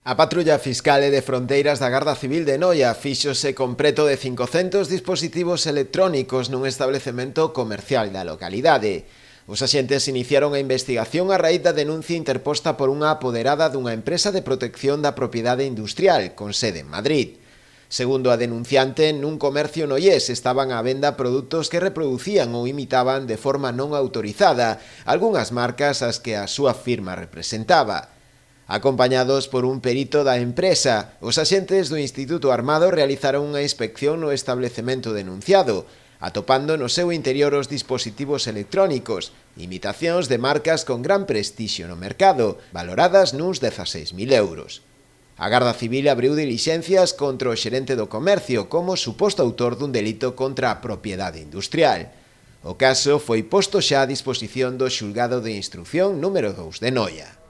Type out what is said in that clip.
A patrulla fiscal e de fronteiras da Garda Civil de Noia fíxose con preto de 500 dispositivos electrónicos nun establecemento comercial da localidade. Os axentes iniciaron a investigación a raíz da denuncia interposta por unha apoderada dunha empresa de protección da propiedade industrial con sede en Madrid. Segundo a denunciante, nun comercio noiés estaban á venda produtos que reproducían ou imitaban de forma non autorizada algunhas marcas ás que a súa firma representaba. Acompañados por un perito da empresa, os axentes do Instituto Armado realizaron unha inspección no establecemento denunciado, atopando no seu interior os dispositivos electrónicos, imitacións de marcas con gran prestixio no mercado, valoradas nuns 16.000 euros. A Garda Civil abriu dilixencias contra o xerente do comercio como suposto autor dun delito contra a propiedade industrial. O caso foi posto xa a disposición do xulgado de instrución número 2 de Noia.